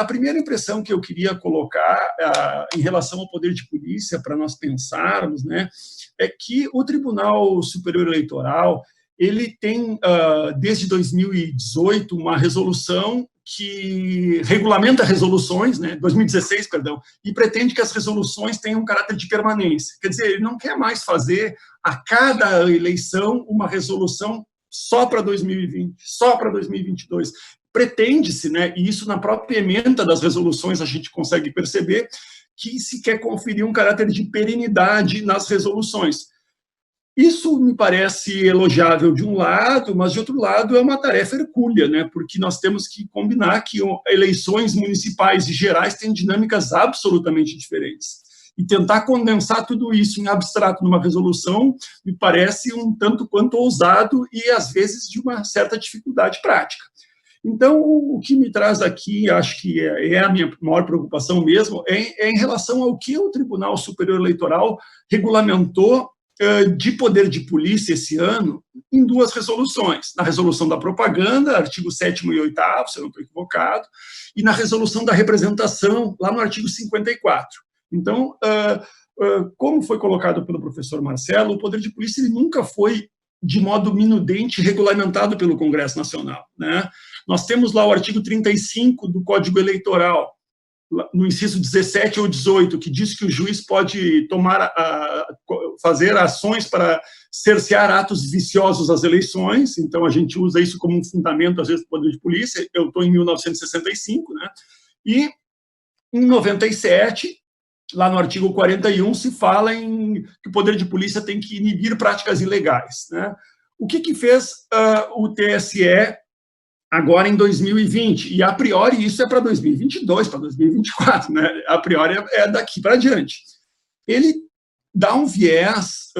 a primeira impressão que eu queria colocar em relação ao poder de polícia, para nós pensarmos, né, é que o Tribunal Superior Eleitoral ele tem, desde 2018, uma resolução que regulamenta resoluções, né, 2016, perdão, e pretende que as resoluções tenham um caráter de permanência. Quer dizer, ele não quer mais fazer a cada eleição uma resolução só para 2020, só para 2022. Pretende-se, né, e isso na própria ementa das resoluções a gente consegue perceber, que se quer conferir um caráter de perenidade nas resoluções. Isso me parece elogiável de um lado, mas de outro lado é uma tarefa hercúlea, né? Porque nós temos que combinar que eleições municipais e gerais têm dinâmicas absolutamente diferentes. E tentar condensar tudo isso em abstrato numa resolução me parece um tanto quanto ousado e, às vezes, de uma certa dificuldade prática. Então, o que me traz aqui, acho que é a minha maior preocupação mesmo, é em relação ao que o Tribunal Superior Eleitoral regulamentou de poder de polícia esse ano em duas resoluções. Na resolução da propaganda, artigo 7º e 8º, se eu não estou equivocado, e na resolução da representação, lá no artigo 54. Então, como foi colocado pelo professor Marcelo, o poder de polícia ele nunca foi de modo minudente regulamentado pelo Congresso Nacional, né? Nós temos lá o artigo 35 do Código Eleitoral, no inciso 17 ou 18, que diz que o juiz pode fazer ações para cercear atos viciosos às eleições. Então, a gente usa isso como um fundamento, às vezes, do poder de polícia. Eu estou em 1965, né? E, em 97, lá no artigo 41, se fala que o poder de polícia tem que inibir práticas ilegais, né? O que fez o TSE agora em 2020, e a priori isso é para 2022, para 2024, né? A priori é daqui para diante. Ele dá um viés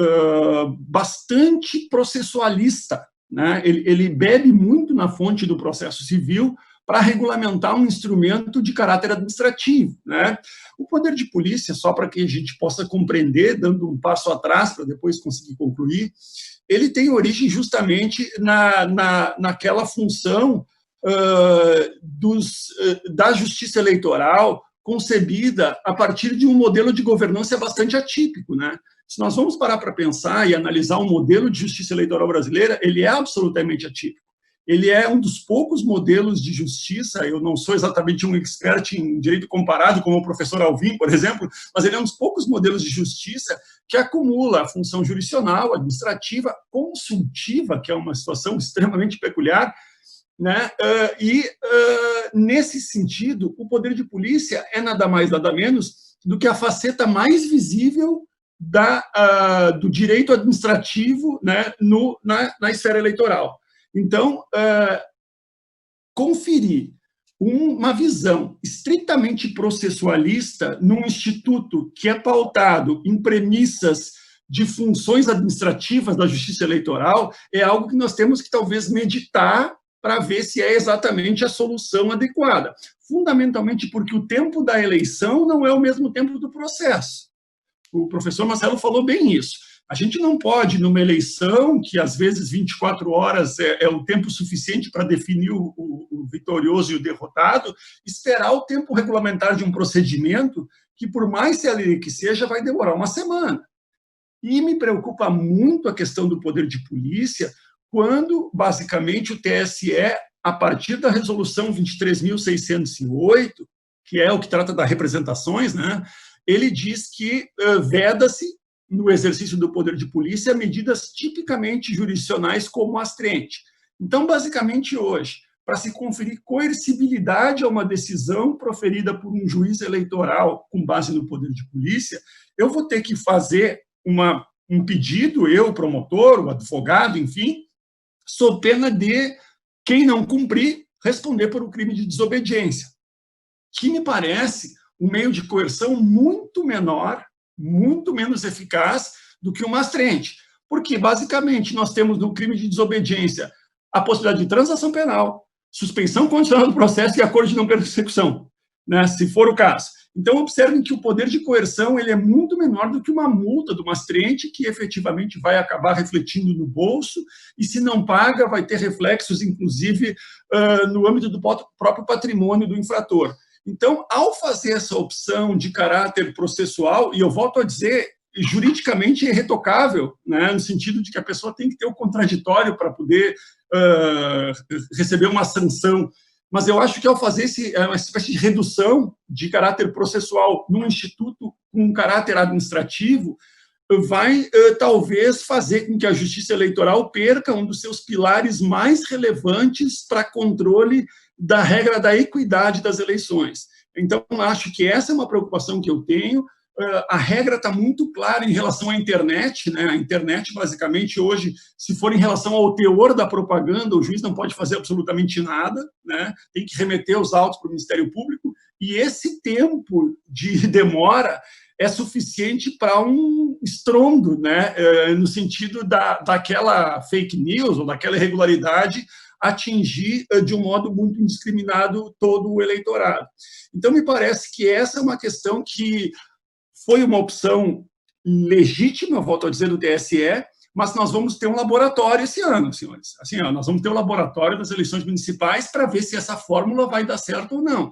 bastante processualista, né? Ele bebe muito na fonte do processo civil para regulamentar um instrumento de caráter administrativo, né? O poder de polícia, só para que a gente possa compreender, dando um passo atrás para depois conseguir concluir, ele tem origem justamente naquela função da justiça eleitoral concebida a partir de um modelo de governança bastante atípico, né? Se nós vamos parar para pensar e analisar o modelo de justiça eleitoral brasileira, ele é absolutamente atípico. Ele é um dos poucos modelos de justiça, eu não sou exatamente um expert em direito comparado, como o professor Alvim, por exemplo, mas ele é um dos poucos modelos de justiça que acumula a função jurisdicional, administrativa, consultiva, que é uma situação extremamente peculiar, né? Nesse sentido, o poder de polícia é nada mais, nada menos do que a faceta mais visível do direito administrativo, né, na esfera eleitoral. Então, conferir uma visão estritamente processualista num instituto que é pautado em premissas de funções administrativas da justiça eleitoral é algo que nós temos que talvez meditar para ver se é exatamente a solução adequada. Fundamentalmente porque o tempo da eleição não é o mesmo tempo do processo. O professor Marcelo falou bem isso. A gente não pode, numa eleição, que às vezes 24 horas é o tempo suficiente para definir o vitorioso e o derrotado, esperar o tempo regulamentar de um procedimento que, por mais célere que seja, vai demorar uma semana. E me preocupa muito a questão do poder de polícia, quando, basicamente, o TSE, a partir da resolução 23.608, que é o que trata das representações, né, ele diz que veda-se, no exercício do poder de polícia, medidas tipicamente jurisdicionais como astrente. Então, basicamente, hoje, para se conferir coercibilidade a uma decisão proferida por um juiz eleitoral com base no poder de polícia, eu vou ter que fazer um pedido, eu, o promotor, o advogado, enfim, sob pena de quem não cumprir responder por um crime de desobediência, que me parece um meio de coerção muito menor, muito menos eficaz do que uma astrente. Porque, basicamente, nós temos no crime de desobediência a possibilidade de transação penal, suspensão condicional do processo e acordo de não persecução, né, se for o caso. Então, observem que o poder de coerção ele é muito menor do que uma multa de uma astrente que efetivamente vai acabar refletindo no bolso e, se não paga, vai ter reflexos, inclusive, no âmbito do próprio patrimônio do infrator. Então, ao fazer essa opção de caráter processual, e eu volto a dizer, juridicamente é irretocável, né, no sentido de que a pessoa tem que ter o contraditório para poder receber uma sanção, mas eu acho que ao fazer uma espécie de redução de caráter processual num instituto com um caráter administrativo, vai talvez fazer com que a Justiça Eleitoral perca um dos seus pilares mais relevantes para controle da regra da equidade das eleições. Então, acho que essa é uma preocupação que eu tenho. A regra está muito clara em relação à internet, né? A internet, basicamente, hoje, se for em relação ao teor da propaganda, o juiz não pode fazer absolutamente nada, né? Tem que remeter os autos para o Ministério Público, e esse tempo de demora é suficiente para um estrondo, né? No sentido daquela fake news ou daquela irregularidade atingir de um modo muito indiscriminado todo o eleitorado. Então, me parece que essa é uma questão que foi uma opção legítima, volto a dizer, do TSE, mas nós vamos ter um laboratório esse ano, senhores. Assim, nós vamos ter um laboratório das eleições municipais para ver se essa fórmula vai dar certo ou não.